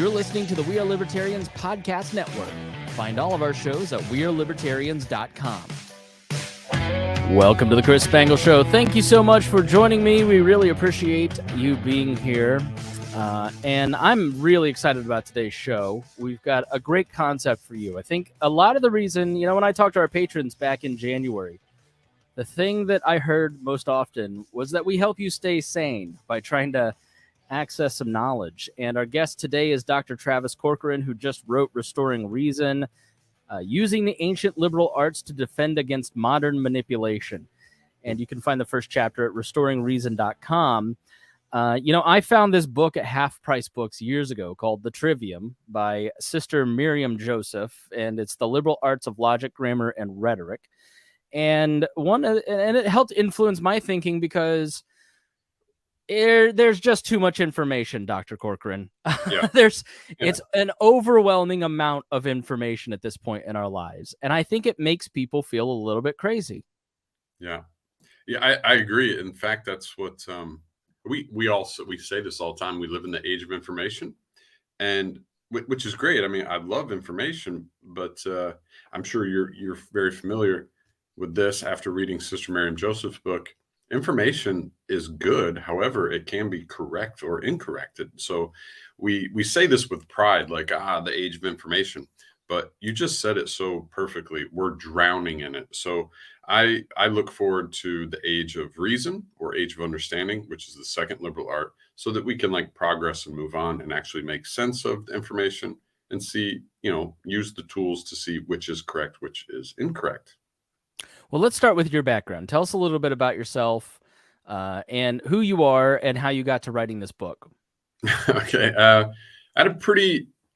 You're listening to the We Are Libertarians Podcast Network. Find all of our shows at wearelibertarians.com. Welcome to the Chris Spangle Show. Thank you so much for joining me. We really appreciate you being here. And I'm really excited about today's show. We've got a great concept for you. I think a lot of the reason, when I talked to our patrons back in January, the thing that I heard most often was that we help you stay sane by trying to access some knowledge. And our guest today is Dr. Travis Corcoran, who just wrote Restoring Reason, Using the Ancient Liberal Arts to Defend Against Modern Manipulation. And you can find the first chapter at restoringreason.com. I found this book at Half Price Books years ago called The Trivium by Sister Miriam Joseph, and it's the liberal arts of logic, grammar, and rhetoric. And it helped influence my thinking because there's just too much information, Dr. Corcoran. Yeah. It's an overwhelming amount of information at this point in our lives. And I think it makes people feel a little bit crazy. Yeah, I agree. In fact, that's what we say this all the time. We live in the age of information, and which is great. I mean, I love information, but I'm sure you're very familiar with this after reading Sister Miriam Joseph's book. Information is good. However, it can be correct or incorrect. So we say this with pride, like, the age of information, but you just said it so perfectly. We're drowning in it. So I look forward to the age of reason or age of understanding, which is the second liberal art, so that we can progress and move on and actually make sense of the information and see, use the tools to see which is correct, which is incorrect. Well, let's start with your background. Tell us a little bit about yourself and who you are and how you got to writing this book. Okay. I had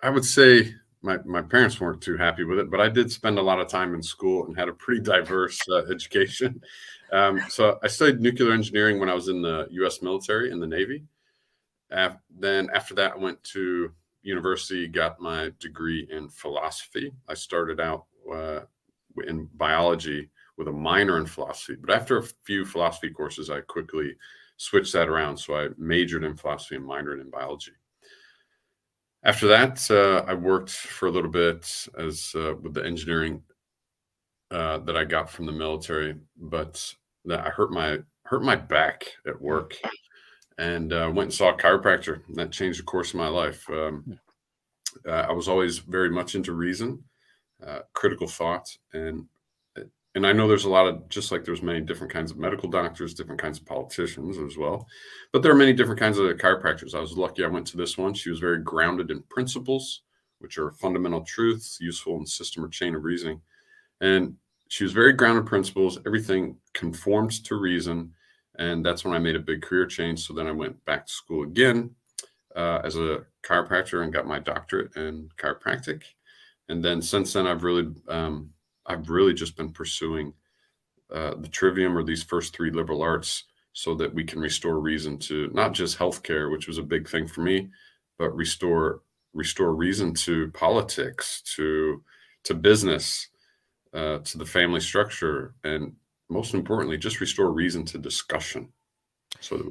I would say my parents weren't too happy with it, but I did spend a lot of time in school and had a pretty diverse education. So I studied nuclear engineering when I was in the U.S. military, in the Navy. Then after that, I went to university, got my degree in philosophy. I started out in biology with a minor in philosophy. But after a few philosophy courses, I quickly switched that around. So I majored in philosophy and minored in biology. After that, I worked for a little bit as with the engineering that I got from the military, but I hurt my back at work, and went and saw a chiropractor. And that changed the course of my life. I was always very much into reason, critical thought, and I know there's a lot of, just like there's many different kinds of medical doctors, different kinds of politicians as well, but there are many different kinds of chiropractors. I was lucky I went to this one. She was very grounded in principles, which are fundamental truths, useful in system or chain of reasoning. And she was very grounded in principles. Everything conforms to reason. And that's when I made a big career change. So then I went back to school again as a chiropractor and got my doctorate in chiropractic. And then since then, I've really just been pursuing the Trivium, or these first three liberal arts, so that we can restore reason to not just healthcare, which was a big thing for me, but restore reason to politics, to business, to the family structure, and most importantly, just restore reason to discussion. So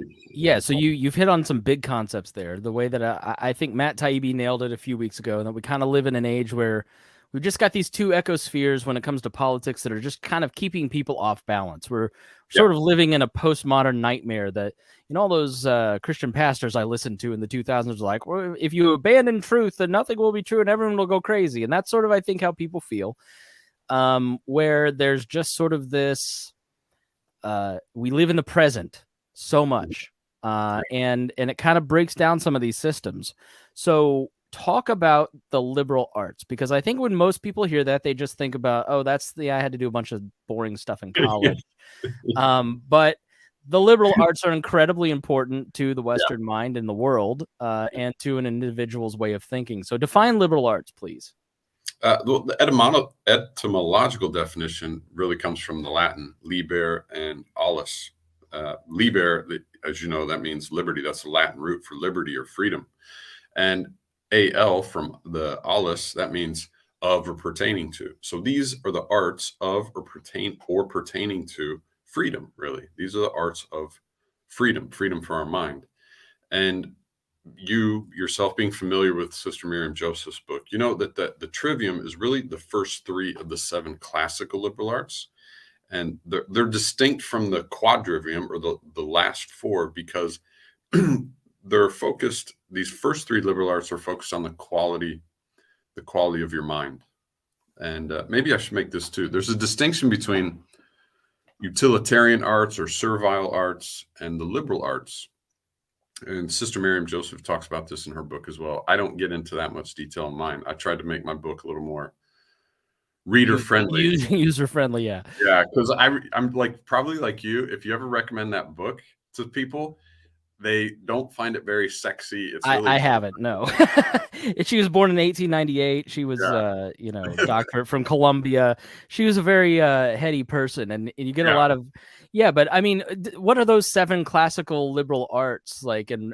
you've hit on some big concepts there. The way that I think Matt Taibbi nailed it a few weeks ago, and that we kind of live in an age where we've just got these two ecospheres when it comes to politics that are just kind of keeping people off balance. We're sort of living in a postmodern nightmare that, all those Christian pastors I listened to in the 2000s were like, well, if you abandon truth, then nothing will be true and everyone will go crazy. And that's sort of, I think, how people feel, where there's just sort of this, we live in the present so much, and it kind of breaks down some of these systems. So talk about the liberal arts, because I think when most people hear that, they just think about, I had to do a bunch of boring stuff in college. But the liberal arts are incredibly important to the Western mind in the world, and to an individual's way of thinking. So define liberal arts, please. The etymological definition really comes from the Latin liber and alus. Liber, as you know, that means liberty. That's the Latin root for liberty or freedom. And al from the alus, that means of or pertaining to. So these are the arts of or pertaining to freedom, really. These are the arts of freedom for our mind. And you yourself being familiar with Sister Miriam Joseph's book, you know that the Trivium is really the first 3 of the 7 classical liberal arts. And they're distinct from the quadrivium, or the last 4, because they're focused. These first 3 liberal arts are focused on the quality of your mind. And maybe I should make this too. There's a distinction between utilitarian arts or servile arts and the liberal arts. And Sister Miriam Joseph talks about this in her book as well. I don't get into that much detail in mine. I tried to make my book a little more reader friendly, user friendly. Yeah. Yeah. Cause I'm like, probably like you, if you ever recommend that book to people, they don't find it very sexy. It's really I haven't. No. She was born in 1898. She was, doctorate from Columbia. She was a very heady person, and you get a lot of, but I mean, what are those 7 classical liberal arts like? And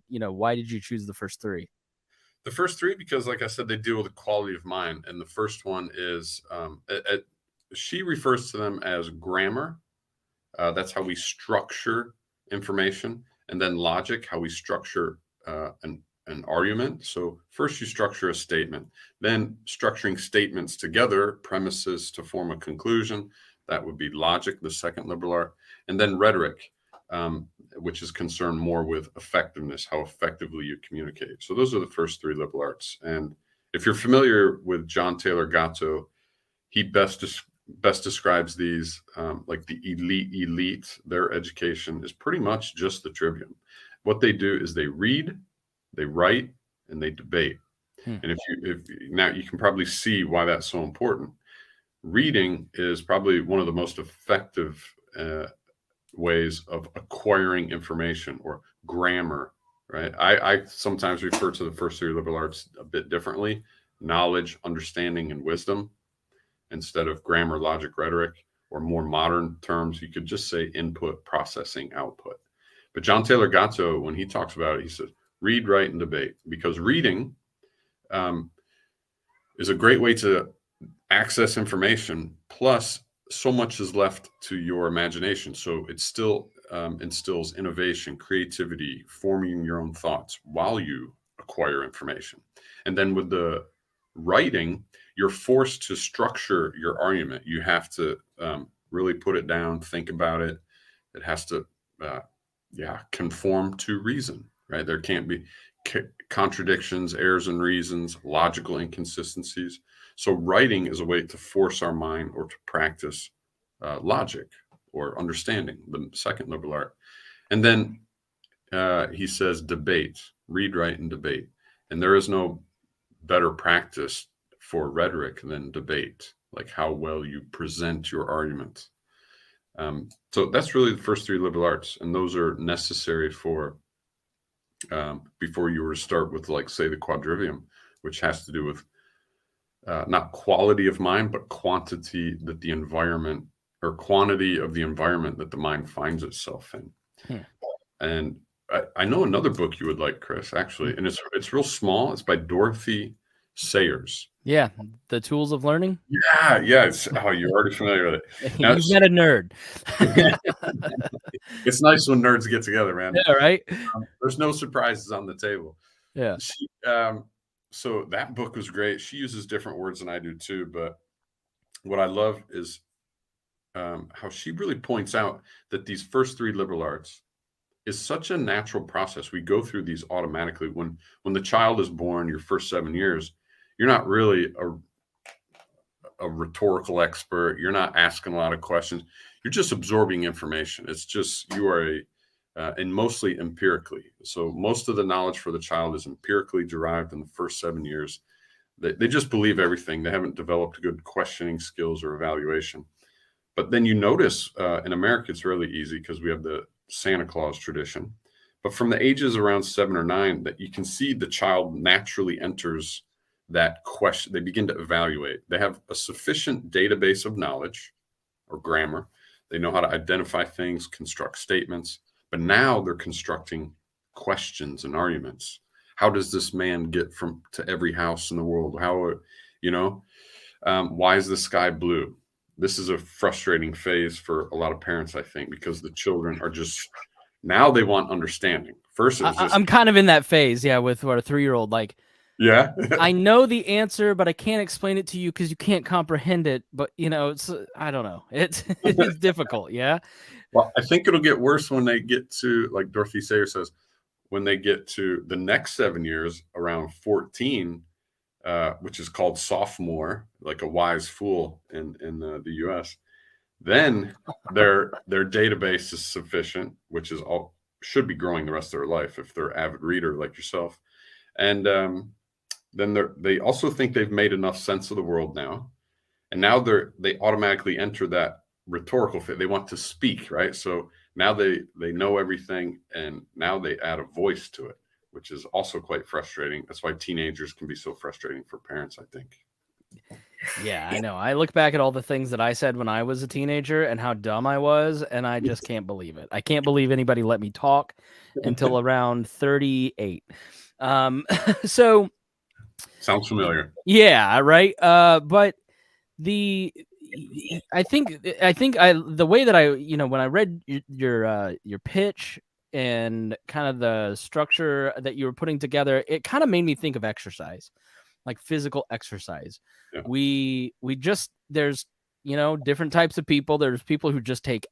why did you choose the first 3? The first 3, because like I said, they deal with the quality of mind. And the first one is, she refers to them as grammar. That's how we structure information. And then logic, how we structure an argument. So first you structure a statement, then structuring statements together, premises to form a conclusion. That would be logic, the second liberal art. And then rhetoric, which is concerned more with effectiveness, how effectively you communicate. So those are the first 3 liberal arts. And if you're familiar with John Taylor Gatto, he best describes these like the elite. Their education is pretty much just the Trivium. What they do is they read, they write, and they debate. And if now you can probably see why that's so important. Reading is probably one of the most effective ways of acquiring information, or grammar, right? I sometimes refer to the first 3 liberal arts a bit differently: knowledge, understanding, and wisdom, instead of grammar, logic, rhetoric. Or more modern terms, you could just say input, processing, output. But John Taylor Gatto, when he talks about it, he says, read, write, and debate. Because reading is a great way to access information, plus so much is left to your imagination. So it still instills innovation, creativity, forming your own thoughts while you acquire information. And then with the writing, you're forced to structure your argument. You have to really put it down, think about it. It has to, conform to reason, right? There can't be contradictions, errors in reasons, logical inconsistencies. So writing is a way to force our mind, or to practice logic or understanding, the second liberal art. And then he says debate, read, write, and debate. And there is no better practice for rhetoric than debate, like how well you present your argument. So that's really the first 3 liberal arts, and those are necessary for before you were to start with, like, say, the quadrivium, which has to do with not quality of mind, but quantity that the environment, or quantity of the environment that the mind finds itself in. And I know another book you would like, Chris, actually, and it's real small. It's by Dorothy Sayers. Yeah, The Tools of Learning. Yeah. You're already familiar with it. Now, You've met a nerd. It's nice when nerds get together, man. Yeah, right. There's no surprises on the table. Yeah. So that book was great. She uses different words than I do too, but what I love is how she really points out that these first 3 liberal arts is such a natural process. We go through these automatically. When the child is born, your first 7 years, you're not really a rhetorical expert. You're not asking a lot of questions. You're just absorbing information. It's just, you are and mostly empirically. So most of the knowledge for the child is empirically derived in the first 7 years. They just believe everything. They haven't developed good questioning skills or evaluation. But then you notice in America, it's really easy because we have the Santa Claus tradition. But from the ages around 7 or 9, that you can see the child naturally enters that question. They begin to evaluate. They have a sufficient database of knowledge, or grammar. They know how to identify things, construct statements. But now they're constructing questions and arguments. How does this man get from to every house in the world? How, why is the sky blue? This is a frustrating phase for a lot of parents, I think, because the children are just Now they want understanding. First, it was just I'm kind of in that phase, yeah, with what a 3-year-old. Like, yeah. I know the answer, but I can't explain it to you because you can't comprehend it. But it's I don't know. It's difficult. Yeah. Well, I think it'll get worse when they get to, like Dorothy Sayers says, when they get to the next 7 years, around 14, which is called sophomore, like a wise fool in the U.S. Then their database is sufficient, which is all should be growing the rest of their life if they're an avid reader like yourself. And then they also think they've made enough sense of the world now, and now they automatically enter that rhetorical fit. They want to speak, right? So now they know everything, and now they add a voice to it, which is also quite frustrating. That's why teenagers can be so frustrating for parents, I think. Yeah, I know. I look back at all the things that I said when I was a teenager and how dumb I was, and I just can't believe it. I can't believe anybody let me talk until around 38. So Sounds familiar. yeah, right. But I think the way that when I read your pitch and kind of the structure that you were putting together, it kind of made me think of exercise, like physical exercise. Yeah. There's different types of people. There's people who just take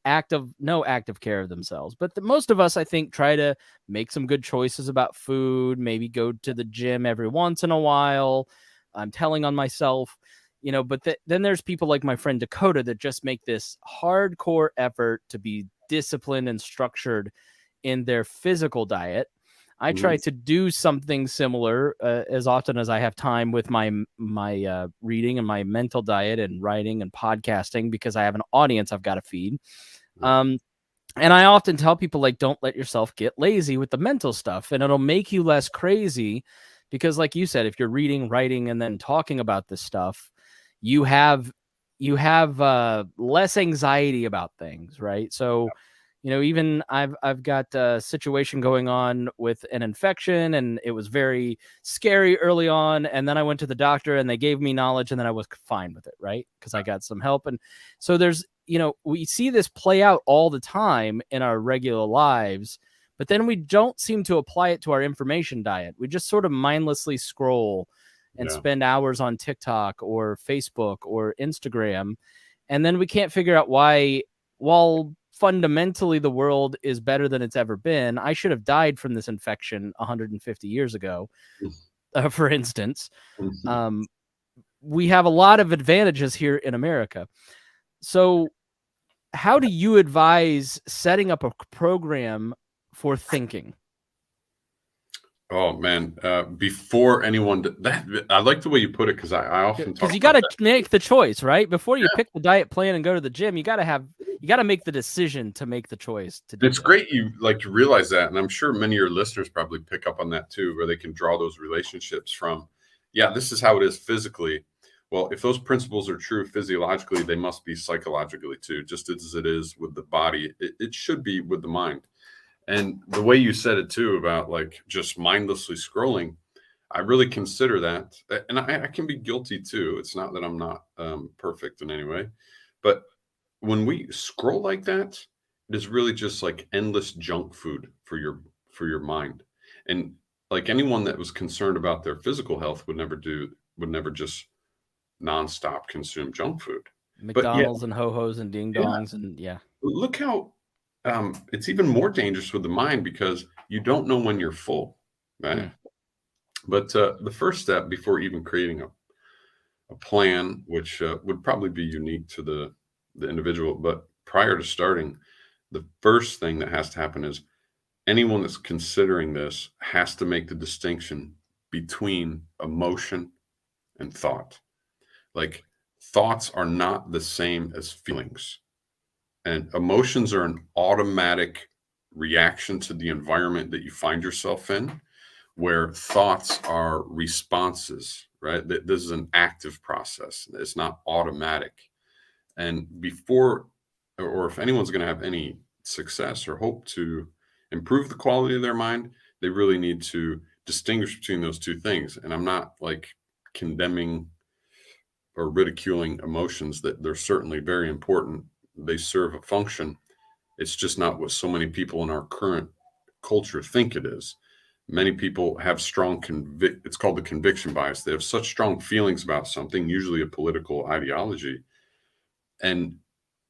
no active care of themselves, but most of us, I think, try to make some good choices about food, maybe go to the gym every once in a while. I'm telling on myself, but then there's people like my friend Dakota that just make this hardcore effort to be disciplined and structured in their physical diet. I try to do something similar as often as I have time with my reading and my mental diet and writing and podcasting, because I have an audience I've got to feed. And I often tell people, like, don't let yourself get lazy with the mental stuff, and it'll make you less crazy. Because like you said, if you're reading, writing, and then talking about this stuff, you have less anxiety about things, right? So, even I've got a situation going on with an infection, and it was very scary early on. And then I went to the doctor and they gave me knowledge, and then I was fine with it, right? Because I got some help. And so there's, we see this play out all the time in our regular lives, but then we don't seem to apply it to our information diet. We just sort of mindlessly scroll and spend hours on TikTok or Facebook or Instagram. And then we can't figure out why, while fundamentally the world is better than it's ever been, I should have died from this infection 150 years ago, for instance. We have a lot of advantages here in America. So how do you advise setting up a program for thinking? Oh man! Before anyone, I like the way you put it, because I often talk. Because you got to make the choice, right? Before you pick the diet plan and go to the gym, you got to make the decision to make the choice to do. It's great you realize that, and I'm sure many of your listeners probably pick up on that too, where they can draw those relationships from. Yeah, this is how it is physically. Well, if those principles are true physiologically, they must be psychologically too. Just as it is with the body, it should be with the mind. And the way you said it too, about like just mindlessly scrolling, I really consider that. And I can be guilty too. It's not that I'm not perfect in any way, but when we scroll like that, it is really just like endless junk food for your mind. And like anyone that was concerned about their physical health would never just nonstop consume junk food. McDonald's and ho-hos and ding dongs and Look how it's even more dangerous with the mind, because you don't know when you're full, right? But the first step before even creating a plan, which would probably be unique to the individual, but prior to starting, the first thing that has to happen is anyone that's considering this has to make the distinction between emotion and thought. Like, thoughts are not the same as feelings. And emotions are an automatic reaction to the environment that you find yourself in, where thoughts are responses, right? This is an active process. It's not automatic. And before, or if anyone's going to have any success or hope to improve the quality of their mind, they really need to distinguish between those two things. And I'm not like condemning or ridiculing emotions, that they're certainly very important. They serve a function. It's just not what so many people in our current culture think it is. Many people have strong it's called the conviction bias. They have such strong feelings about something, usually a political ideology, and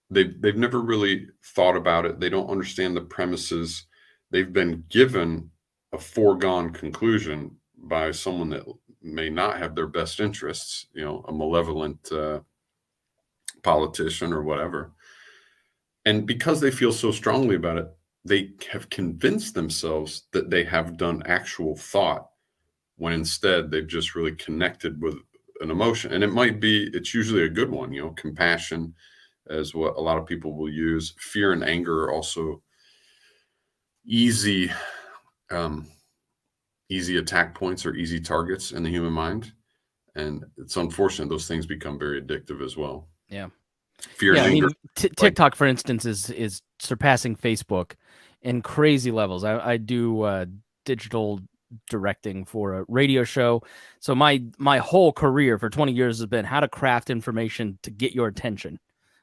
they've never really thought about it. They don't understand the premises. They've been given a foregone conclusion by someone that may not have their best interests, a malevolent politician or whatever. And because they feel so strongly about it, they have convinced themselves that they have done actual thought, when instead they've just really connected with an emotion. And it's usually a good one, compassion is what a lot of people will use. Fear and anger are also easy attack points or easy targets in the human mind. And it's unfortunate those things become very addictive as well. Yeah. Fear and anger. TikTok, for instance, is surpassing Facebook in crazy levels. I do digital directing for a radio show. So my whole career for 20 years has been how to craft information to get your attention.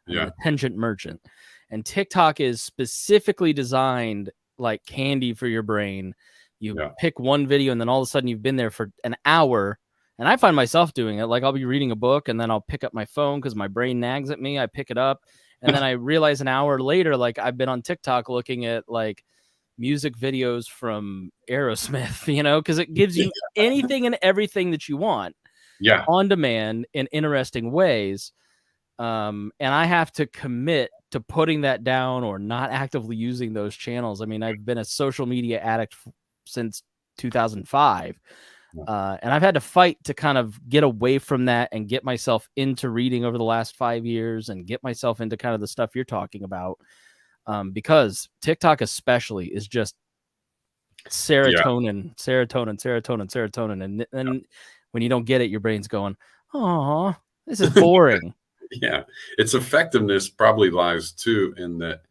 I'm an attention merchant. And TikTok is specifically designed like candy for your brain. You pick one video and then all of a sudden you've been there for an hour. And I find myself doing it. Like I'll be reading a book and then I'll pick up my phone because my brain nags at me. I pick it up and then I realize an hour later, like I've been on TikTok looking at like music videos from Aerosmith, because it gives you anything and everything that you want on demand in interesting ways. And I have to commit to putting that down or not actively using those channels. I mean, I've been a social media addict since 2005. And I've had to fight to kind of get away from that and get myself into reading over the last 5 years and get myself into kind of the stuff you're talking about. Because TikTok especially is just serotonin. And then when you don't get it, your brain's going, oh, this is boring. Yeah. Its effectiveness probably lies too in that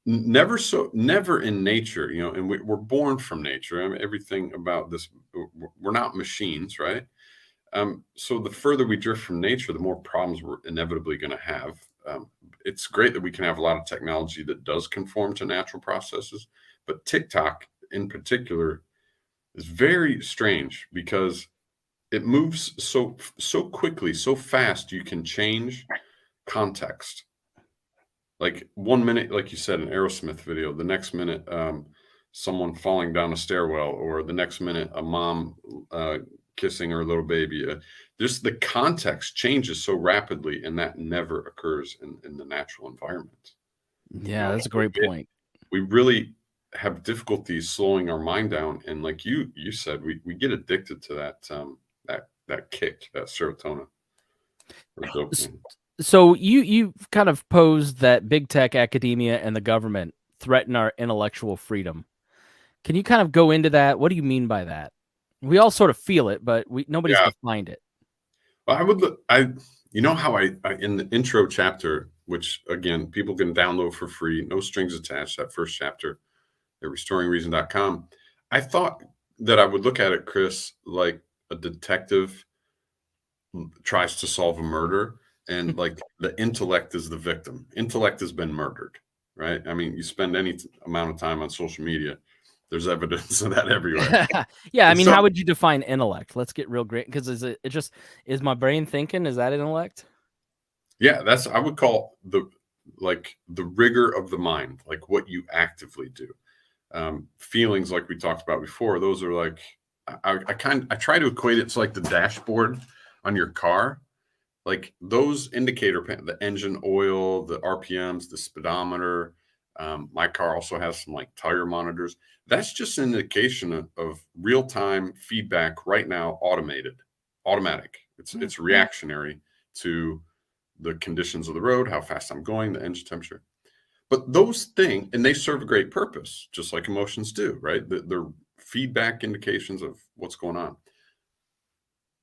never in nature, and we're born from nature. I mean, everything about this, we're not machines, right? So the further we drift from nature, the more problems we're inevitably going to have. It's great that we can have a lot of technology that does conform to natural processes, but TikTok in particular is very strange because it moves so quickly, so fast. You can change context. Like 1 minute, like you said, an Aerosmith video, the next minute, someone falling down a stairwell, or the next minute, a mom kissing her little baby. Just the context changes so rapidly, and that never occurs in the natural environment. Yeah, that's a great point. We really have difficulty slowing our mind down, and like you said, we get addicted to that kick, that serotonin. So you kind of posed that big tech, academia, and the government threaten our intellectual freedom. Can you kind of go into that? What do you mean by that? We all sort of feel it, but nobody's defined it. Well, how I in the intro chapter, which again, people can download for free, no strings attached, that first chapter at restoringreason.com. I thought that I would look at it, Chris, like a detective tries to solve a murder. And like the intellect is the victim. Intellect has been murdered, right? I mean, you spend any amount of time on social media, there's evidence of that everywhere. Yeah, I mean, how would you define intellect? Let's get real great, because is my brain thinking? Is that intellect? Yeah, I would call the rigor of the mind, like what you actively do. Feelings, like we talked about before, those are like I try to equate it to like the dashboard on your car. Like those indicator, the engine oil, the RPMs, the speedometer. My car also has some like tire monitors. That's just an indication of real-time feedback right now, automatic. It's reactionary to the conditions of the road, how fast I'm going, the engine temperature. But those things, and they serve a great purpose, just like emotions do, right? They're feedback indications of what's going on.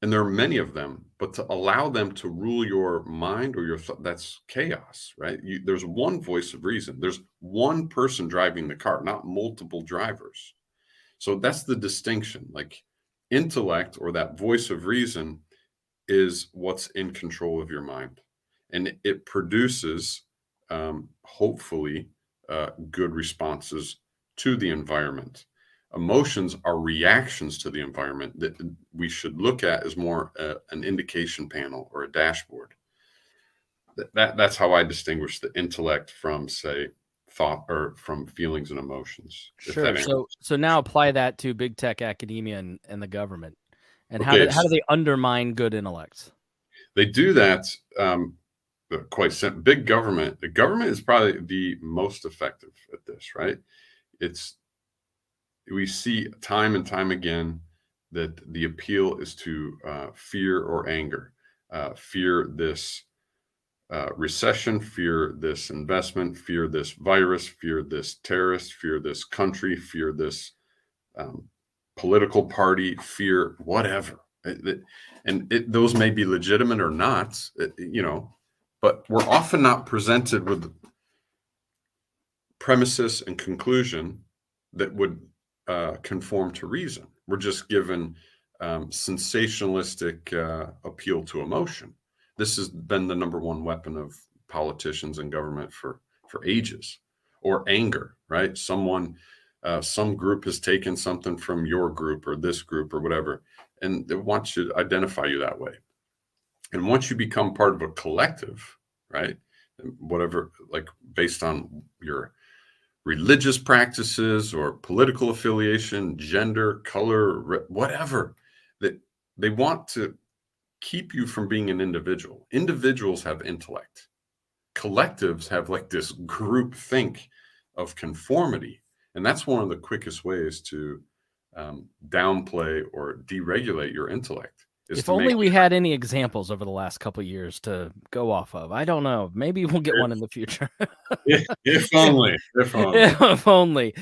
And there are many of them, but to allow them to rule your mind or that's chaos, right? There's one voice of reason. There's one person driving the car, not multiple drivers. So that's the distinction. Like intellect, or that voice of reason, is what's in control of your mind. And it produces, hopefully, good responses to the environment. Emotions are reactions to the environment that we should look at as more an indication panel or a dashboard. That's how I distinguish the intellect from, say, thought or from feelings and emotions. Sure. So now apply that to big tech, academia, and the government. And how Okay, do they undermine good intellects? they do that quite simple. Big government. The government is probably the most effective at this, right? We see time and time again that the appeal is to fear or anger, fear this recession, fear this investment, fear this virus, fear this terrorist, fear this country, fear this political party, fear whatever. Those may be legitimate or not, but we're often not presented with premises and conclusion that would conform to reason. We're just given sensationalistic appeal to emotion. This has been the number one weapon of politicians and government for ages. Or anger, right? Some group has taken something from your group or this group or whatever, and they want to identify you that way. And once you become part of a collective, right? Whatever, like based on your religious practices or political affiliation, gender, color, whatever, that they want to keep you from being an individual. Individuals have intellect. Collectives have like this group think of conformity. And that's one of the quickest ways to downplay or deregulate your intellect. If only we had any examples over the last couple of years to go off of. I don't know. Maybe we'll get one in the future. If only. If only.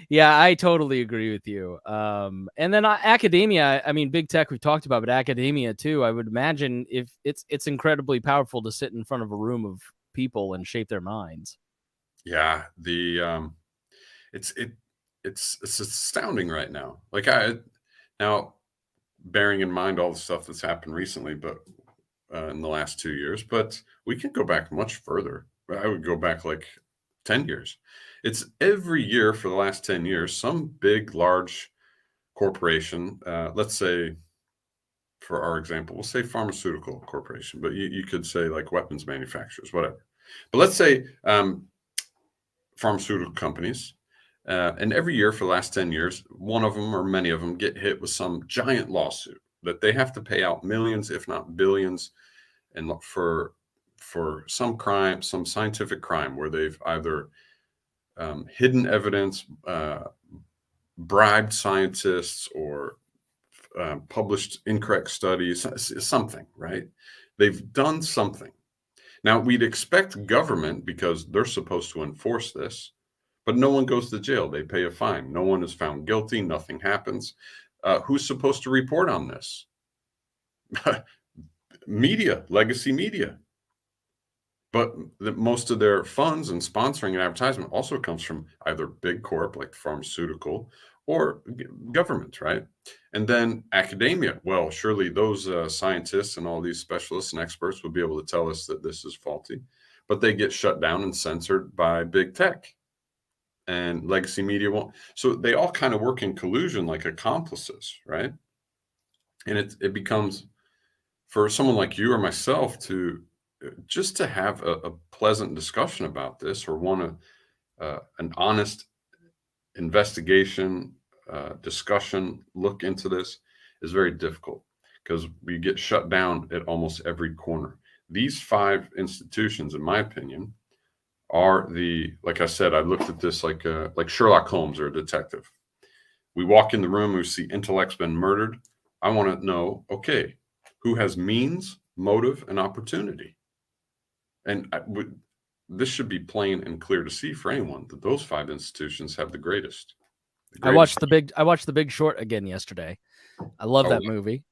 Yeah, I totally agree with you. And then academia, I mean, big tech we've talked about, but academia too, I would imagine if it's incredibly powerful to sit in front of a room of people and shape their minds. Yeah, it's astounding right now. Now bearing in mind all the stuff that's happened recently, but in the last 2 years, but we can go back much further. I would go back like 10 years. It's every year for the last 10 years, some big, large corporation, let's say, for our example, we'll say pharmaceutical corporation, but you could say like weapons manufacturers, whatever. But let's say pharmaceutical companies, and every year for the last 10 years, one of them or many of them get hit with some giant lawsuit that they have to pay out millions, if not billions, and for some crime, some scientific crime where they've either hidden evidence, bribed scientists, or published incorrect studies, something, right? They've done something. Now, we'd expect government, because they're supposed to enforce this, but no one goes to jail. They pay a fine. No one is found guilty. Nothing happens. Who's supposed to report on this? Media, legacy media. But most of their funds and sponsoring and advertisement also comes from either big corp like pharmaceutical or government, right? And then academia. Well, surely those scientists and all these specialists and experts will be able to tell us that this is faulty, but they get shut down and censored by big tech, and legacy media won't. So they all kind of work in collusion like accomplices, right? And it becomes, for someone like you or myself, to just to have a pleasant discussion about this, or want an honest investigation, discussion, look into this, is very difficult, because we get shut down at almost every corner. These 5 institutions, in my opinion, are like I said, I looked at this like Sherlock Holmes or a detective. We walk in the room, we see intellect's been murdered. I want to know, okay, who has means, motive, and opportunity? And this should be plain and clear to see for anyone that those 5 institutions have the greatest. I watched The Big Short again yesterday. I love that movie.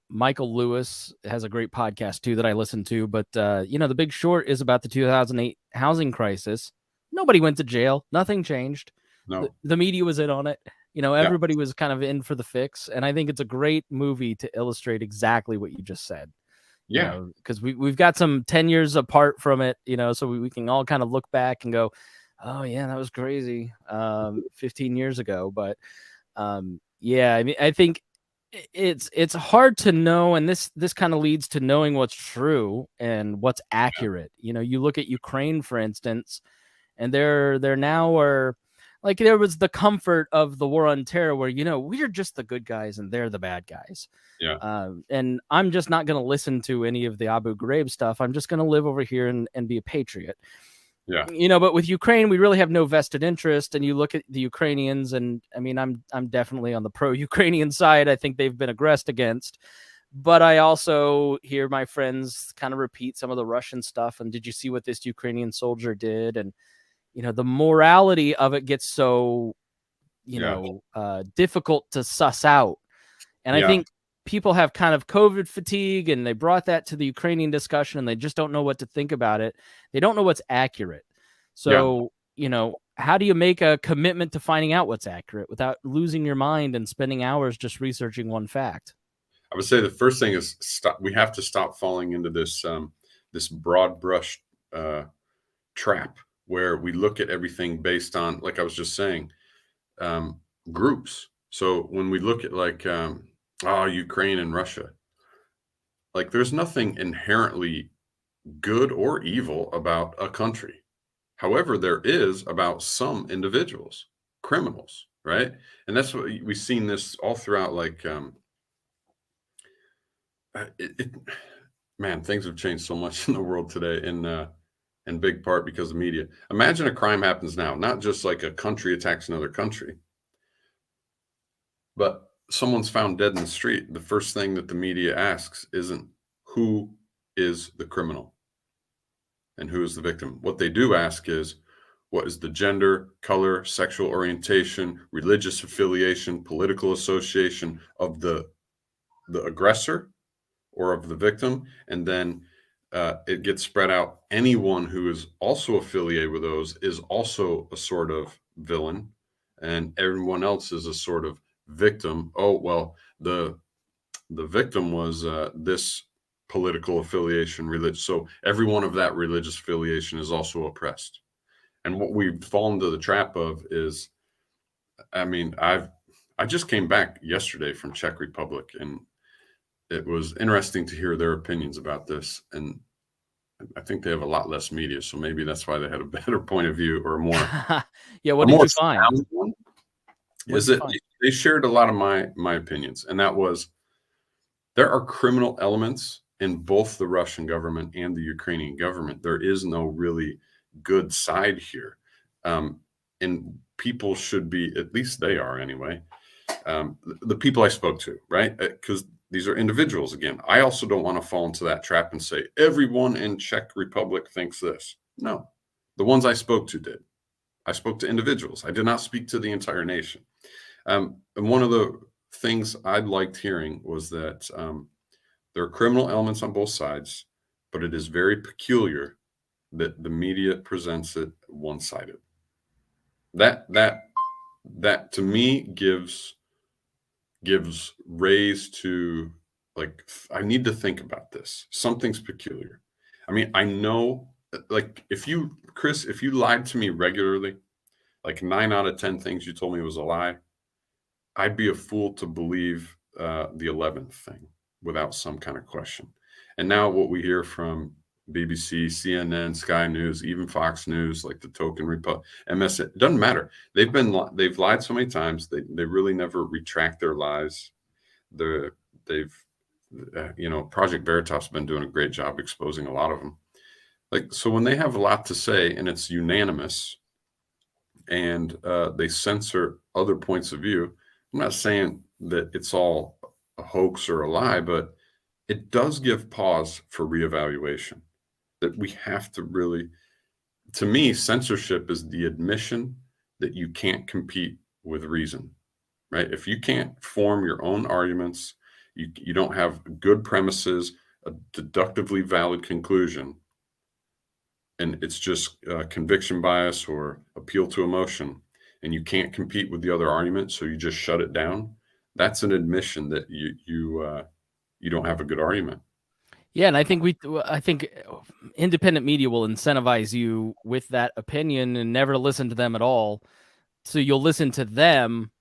Michael Lewis has a great podcast too that I listen to, but The Big Short is about the 2008 housing crisis. Nobody went to jail. Nothing changed. No. The media was in on it. Everybody was kind of in for the fix. And I think it's a great movie to illustrate exactly what you just said. Because we've got some 10 years apart from it, so we can all kind of look back and go, Oh yeah, that was crazy. 15 years ago, but yeah, I mean, I think it's hard to know, and this kind of leads to knowing what's true and what's accurate. You know, you look at Ukraine, for instance, and there now are, like, there was the comfort of the war on terror where, you know, we're just the good guys and they're the bad guys. Yeah. And I'm just not going to listen to any of the Abu Ghraib stuff. I'm just going to live over here and be a patriot. Yeah. You know, but with Ukraine, we really have no vested interest. And you look at the Ukrainians, and I mean, I'm definitely on the pro-Ukrainian side. I think they've been aggressed against. But I also hear my friends kind of repeat some of the Russian stuff. And did you see what this Ukrainian soldier did? And, you know, the morality of it gets so, you know, difficult to suss out. And I think people have kind of COVID fatigue, and they brought that to the Ukrainian discussion, and they just don't know what to think about it. They don't know what's accurate. So, you know, how do you make a commitment to finding out what's accurate without losing your mind and spending hours just researching one fact? I would say the first thing is we have to stop falling into this this broad brush trap where we look at everything based on, like I was just saying, groups. So when we look at like Ukraine and Russia, like there's nothing inherently good or evil about a country. However, there is about some individuals, criminals, right? And that's what we've seen this all throughout, like man, things have changed so much in the world today in big part because of media. Imagine a crime happens now, not just like a country attacks another country, but someone's found dead in the street. The first thing that the media asks isn't who is the criminal and who is the victim. What they do ask is, what is the gender, color, sexual orientation, religious affiliation, political association of the aggressor or of the victim? And then it gets spread out. Anyone who is also affiliated with those is also a sort of villain, and everyone else is a sort of victim. Oh, well, the victim was this political affiliation, religious. So everyone of that religious affiliation is also oppressed. And what we've fallen to the trap of is, I mean, I just came back yesterday from Czech Republic, and it was interesting to hear their opinions about this. And I think they have a lot less media, so maybe that's why they had a better point of view, or more. Yeah, what did you find? Is that they shared a lot of my opinions, and that was, there are criminal elements in both the Russian government and the Ukrainian government. There is no really good side here, and people should be, at least they are anyway, the people I spoke to, right? Because these are individuals. Again, I also don't want to fall into that trap and say everyone in Czech Republic thinks this. No, the ones I spoke to did. I spoke to individuals. I did not speak to the entire nation. And one of the things I liked hearing was that there are criminal elements on both sides, but it is very peculiar that the media presents it one-sided. That to me gives raise to, like, I need to think about this. Something's peculiar. I mean, I know, like, Chris, if you lied to me regularly, like 9 out of 10 things you told me was a lie, I'd be a fool to believe the 11th thing without some kind of question. And now what we hear from BBC, CNN, Sky News, even Fox News, like the token MS, it doesn't matter. They've lied so many times. They really never retract their lies. They've Project Veritas has been doing a great job exposing a lot of them. Like, so when they have a lot to say and it's unanimous, and they censor other points of view, I'm not saying that it's all a hoax or a lie, but it does give pause for reevaluation. That we have to really, to me, censorship is the admission that you can't compete with reason, right? If you can't form your own arguments, you don't have good premises, a deductively valid conclusion, and it's just conviction bias or appeal to emotion, and you can't compete with the other argument, so you just shut it down, that's an admission that you don't have a good argument. Yeah, and I think independent media will incentivize you with that opinion and never listen to them at all. So you'll listen to them,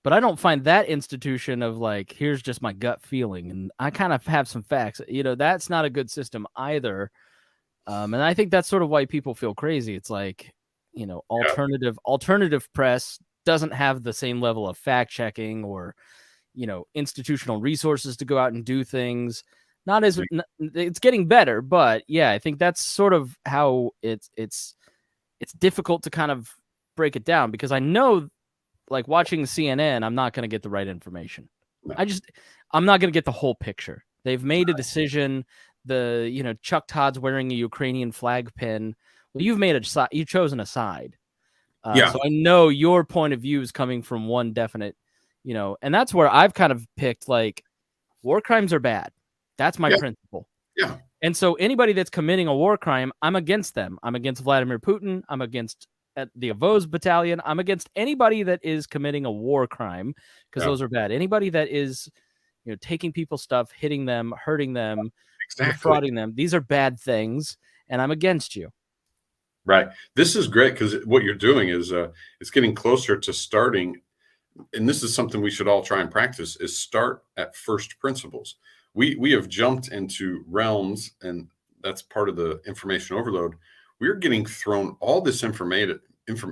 but I don't find that institution of like, here's just my gut feeling, and I kind of have some facts. That's not a good system either. And I think that's sort of why people feel crazy. It's like, Yeah. alternative press doesn't have the same level of fact checking or, institutional resources to go out and do things. Not as it's getting better, but yeah, I think that's sort of how it's difficult to kind of break it down, because I know, like watching CNN, I'm not going to get the right information. No. I'm not going to get the whole picture. They've made a decision. Chuck Todd's wearing a Ukrainian flag pin. Well, you've chosen a side. Yeah. So I know your point of view is coming from one definite, and that's where I've kind of picked, like, war crimes are bad. That's my principle. Yeah. And so anybody that's committing a war crime, I'm against them. I'm against Vladimir Putin. I'm against the Avos battalion. I'm against anybody that is committing a war crime, because those are bad. Anybody that is, taking people's stuff, hitting them, hurting them, defrauding them, these are bad things, and I'm against you. Right. This is great, because what you're doing is it's getting closer to starting, and this is something we should all try and practice, is start at first principles. We have jumped into realms, and that's part of the information overload. We're getting thrown all this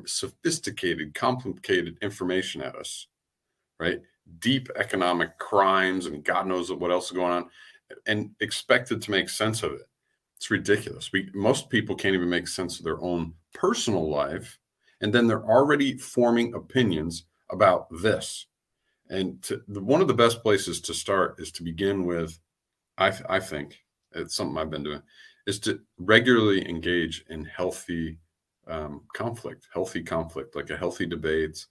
sophisticated, complicated information at us, right? Deep economic crimes and God knows what else is going on, and expected to make sense of it. It's ridiculous. Most people can't even make sense of their own personal life, and then they're already forming opinions about this. And one of the best places to start is to begin with, I think it's something I've been doing, is to regularly engage in healthy conflict, like a healthy debates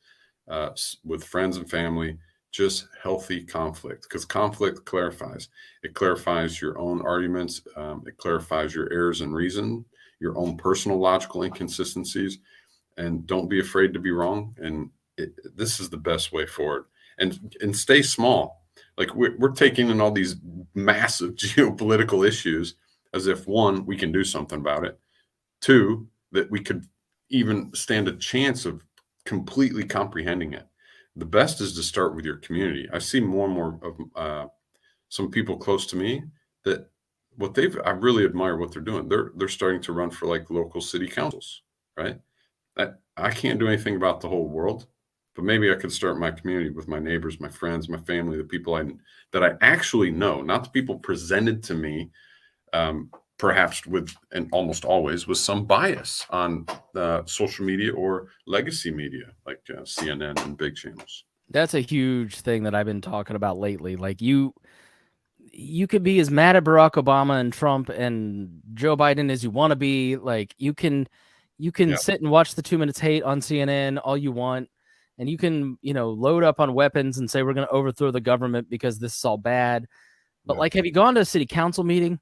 with friends and family, just healthy conflict, because conflict clarifies. It clarifies your own arguments. It clarifies your errors in reason, your own personal logical inconsistencies, and don't be afraid to be wrong. And this is the best way forward. And stay small. Like we're taking in all these massive geopolitical issues as if, one, we can do something about it. Two, that we could even stand a chance of completely comprehending it. The best is to start with your community. I see more and more of some people close to me that I really admire what they're doing. They're starting to run for like local city councils, right? I can't do anything about the whole world, but maybe I could start my community with my neighbors, my friends, my family, the people that I actually know, not the people presented to me, perhaps with, and almost always with some bias on social media or legacy media like CNN and big channels. That's a huge thing that I've been talking about lately. Like you could be as mad at Barack Obama and Trump and Joe Biden as you want to be. Like you can sit and watch the 2 Minutes Hate on CNN all you want, and you can, load up on weapons and say we're going to overthrow the government because this is all bad. But like, have you gone to a city council meeting?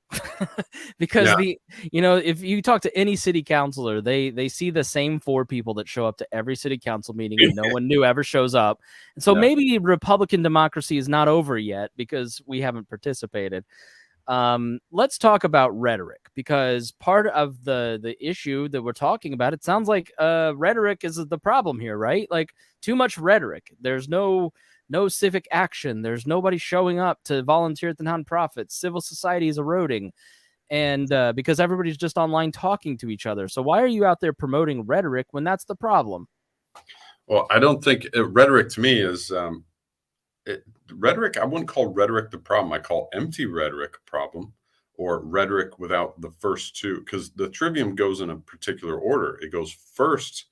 Because if you talk to any city councilor, they see the same 4 people that show up to every city council meeting, and no one new ever shows up. And so maybe Republican democracy is not over yet because we haven't participated. Let's talk about rhetoric, because part of the issue that we're talking about, it sounds like rhetoric is the problem here, right? Like too much rhetoric. There's no civic action. There's nobody showing up to volunteer at the nonprofits. Civil society is eroding. And because everybody's just online talking to each other. So why are you out there promoting rhetoric when that's the problem? Well, I don't think rhetoric to me is rhetoric. I wouldn't call rhetoric the problem. I call empty rhetoric a problem, or rhetoric without the first two, because the Trivium goes in a particular order. It goes first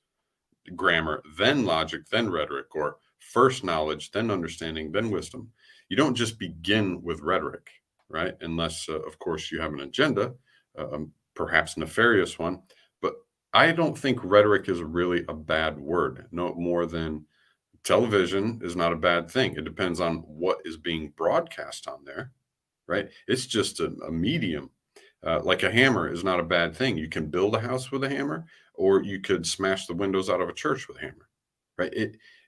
grammar, then logic, then rhetoric, or first knowledge, then understanding, then wisdom. You don't just begin with rhetoric, right? Unless, of course, you have an agenda, perhaps nefarious one. But I don't think rhetoric is really a bad word, no more than television is not a bad thing. It depends on what is being broadcast on there, right? It's just a medium. Like a hammer is not a bad thing. You can build a house with a hammer, or you could smash the windows out of a church with a hammer, right?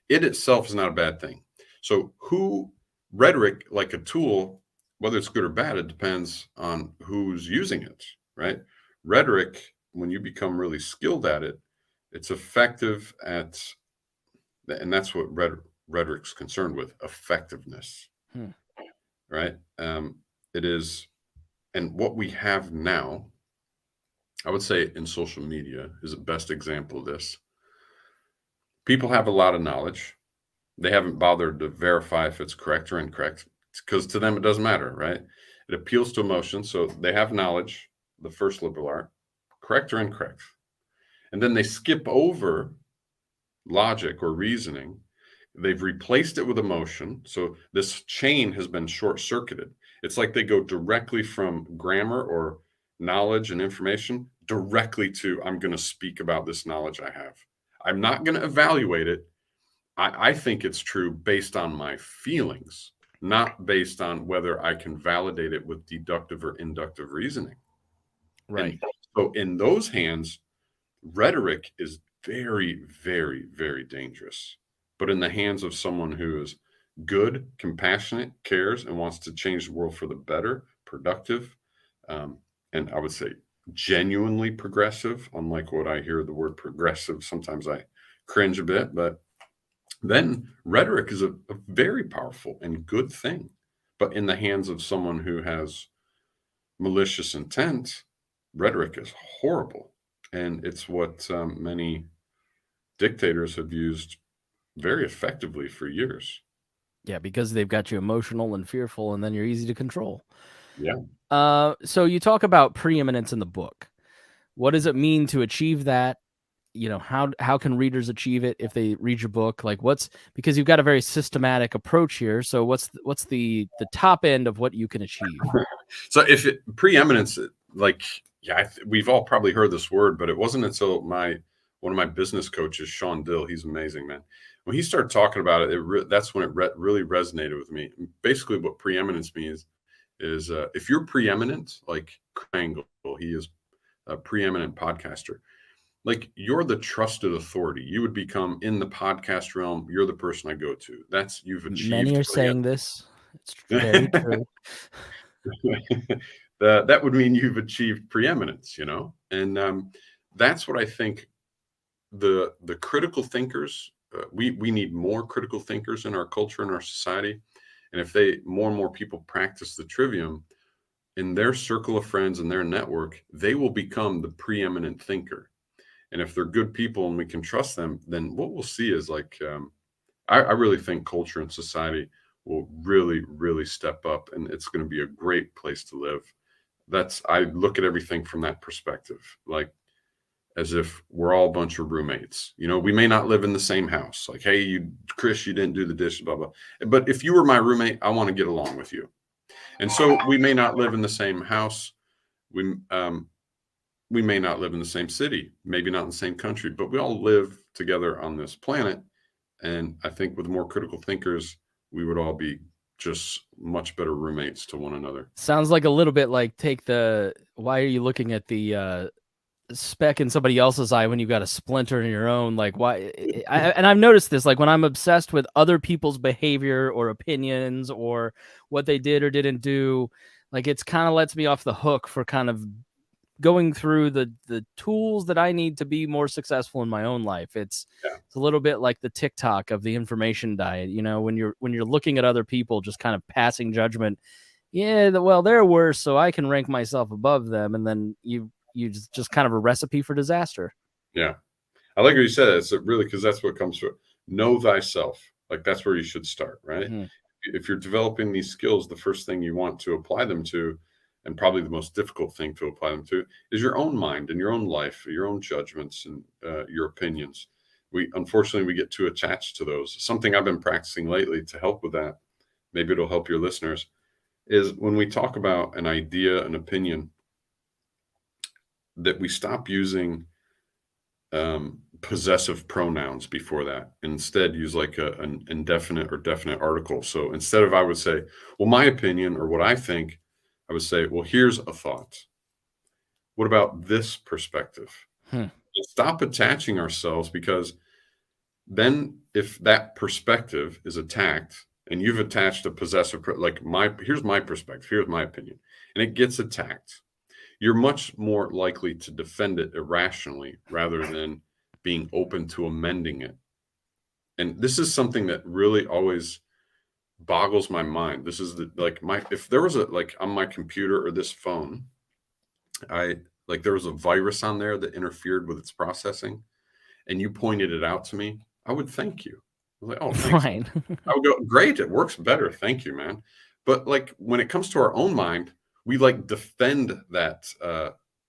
It itself is not a bad thing. So rhetoric, like a tool, whether it's good or bad, it depends on who's using it, right? Rhetoric, when you become really skilled at it, it's effective at, and that's what rhetoric's concerned with, effectiveness, right? It is, and what we have now, I would say in social media is the best example of this. People have a lot of knowledge. They haven't bothered to verify if it's correct or incorrect, because to them it doesn't matter, right? It appeals to emotion. So they have knowledge, the first liberal art, correct or incorrect. And then they skip over logic or reasoning. They've replaced it with emotion. So this chain has been short-circuited. It's like they go directly from grammar or knowledge and information directly to, I'm going to speak about this knowledge I have. I'm not going to evaluate it. I think it's true based on my feelings, not based on whether I can validate it with deductive or inductive reasoning. Right. And so in those hands, rhetoric is very, very, very dangerous. But in the hands of someone who is good, compassionate, cares, and wants to change the world for the better, productive, and I would say genuinely progressive, unlike what I hear the word progressive. Sometimes I cringe a bit, but then rhetoric is a very powerful and good thing. But in the hands of someone who has malicious intent, rhetoric is horrible. And it's what many dictators have used very effectively for years. Yeah, because they've got you emotional and fearful, and then you're easy to control. Yeah. So you talk about preeminence in the book. What does it mean to achieve that? You know, how can readers achieve it if they read your book? Like, because you've got a very systematic approach here. So what's the top end of what you can achieve? So preeminence, like, yeah, we've all probably heard this word, but it wasn't until one of my business coaches, Sean Dill, he's amazing, man. When he started talking about it, that's when it really resonated with me. Basically, what preeminence means is if you're preeminent, like Krangle, he is a preeminent podcaster. Like, you're the trusted authority. You would become, in the podcast realm, you're the person I go to. You've achieved. Many are saying this. It's very true. That would mean you've achieved preeminence, and that's what I think the critical thinkers, we need more critical thinkers in our culture, in our society. And if more and more people practice the Trivium in their circle of friends and their network, they will become the preeminent thinker. And if they're good people and we can trust them, then what we'll see is like, I really think culture and society will really, really step up, and it's going to be a great place to live. I look at everything from that perspective, like as if we're all a bunch of roommates. We may not live in the same house. Like, hey, Chris, you didn't do the dishes, blah, blah. But if you were my roommate, I want to get along with you. And so we may not live in the same house. We may not live in the same city, maybe not in the same country, but we all live together on this planet. And I think with more critical thinkers, we would all be just much better roommates to one another. Sounds like a little bit like why are you looking at the speck in somebody else's eye when you've got a splinter in your own? Like, why? And I've noticed this, like when I'm obsessed with other people's behavior or opinions or what they did or didn't do, like it's kind of lets me off the hook for kind of going through the tools that I need to be more successful in my own life. It's a little bit like the TikTok of the information diet, when you're looking at other people, just kind of passing judgment. Yeah, well, they're worse, so I can rank myself above them. And then you just kind of a recipe for disaster. Yeah. I like what you said. It's really, because that's what comes to it. Know thyself. Like, that's where you should start, right? Mm-hmm. If you're developing these skills, the first thing you want to apply them to, and probably the most difficult thing to apply them to, is your own mind and your own life, your own judgments and your opinions. Unfortunately, we get too attached to those. Something I've been practicing lately to help with that, maybe it'll help your listeners, is when we talk about an idea, an opinion, that we stop using possessive pronouns before that. Instead, use like an indefinite or definite article. So instead of, I would say, well, my opinion or what I think, I would say, well, here's a thought. What about this perspective? Stop attaching ourselves, because then if that perspective is attacked, and you've attached a possessive, like here's my perspective, here's my opinion, and it gets attacked, you're much more likely to defend it irrationally rather than being open to amending it. And this is something that really always boggles my mind. This is if there was on my computer or this phone, there was a virus on there that interfered with its processing, and you pointed it out to me, I would thank you. I was like, oh, thanks. Right. I would go, great, it works better. Thank you, man. But when it comes to our own mind, we defend that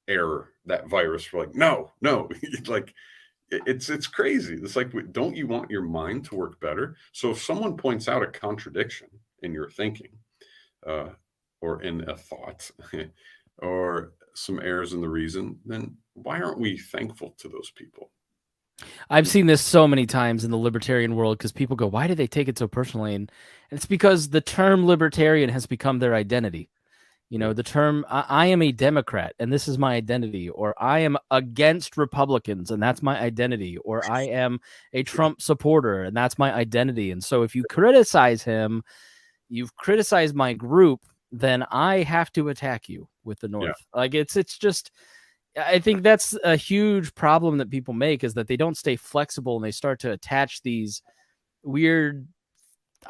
error, that virus. We're like, no. It's crazy. It's don't you want your mind to work better? So if someone points out a contradiction in your thinking, or in a thought, or some errors in the reason, then why aren't we thankful to those people? I've seen this so many times in the libertarian world because people go, why do they take it so personally? And it's because the term libertarian has become their identity. The term, I am a Democrat and this is my identity, or I am against Republicans and that's my identity, or I am a Trump supporter and that's my identity. And so if you criticize him, you've criticized my group, then I have to attack you with the North. Yeah. It's just, I think that's a huge problem that people make, is that they don't stay flexible and they start to attach these weird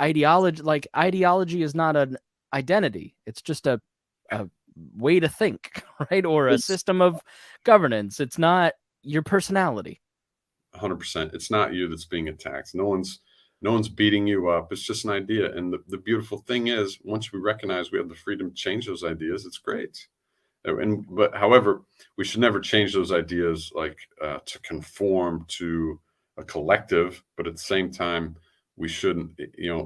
ideology. Ideology is not an identity. It's just a way to think, right? Or a system of governance. It's not your personality. 100%. It's not you that's being attacked. No one's beating you up. It's just an idea. And the beautiful thing is, once we recognize we have the freedom to change those ideas, it's great. But however, we should never change those ideas to conform to a collective. But at the same time, we shouldn't,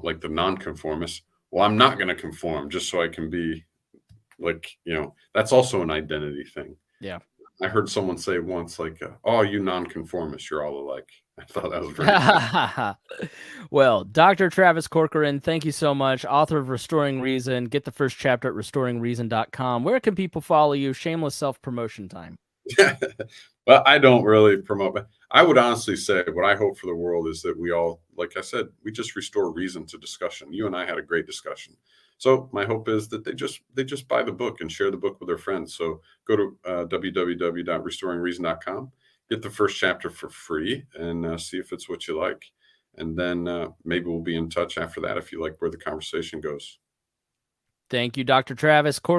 like the nonconformists. Well, I'm not going to conform just so I can be that's also an identity thing. Yeah. I heard someone say once, oh, you nonconformists, you're all alike. I thought that was very Well, Dr. Travis Corcoran, thank you so much. Author of Restoring Reason. Get the first chapter at restoringreason.com. Where can people follow you? Shameless self-promotion time. Well, I don't really promote, but I would honestly say what I hope for the world is that we all, like I said, we just restore reason to discussion. You and I had a great discussion. So my hope is that they just buy the book and share the book with their friends. So go to www.restoringreason.com, get the first chapter for free, and see if it's what you like. And then maybe we'll be in touch after that if you like where the conversation goes. Thank you, Dr. Travis Corcoran.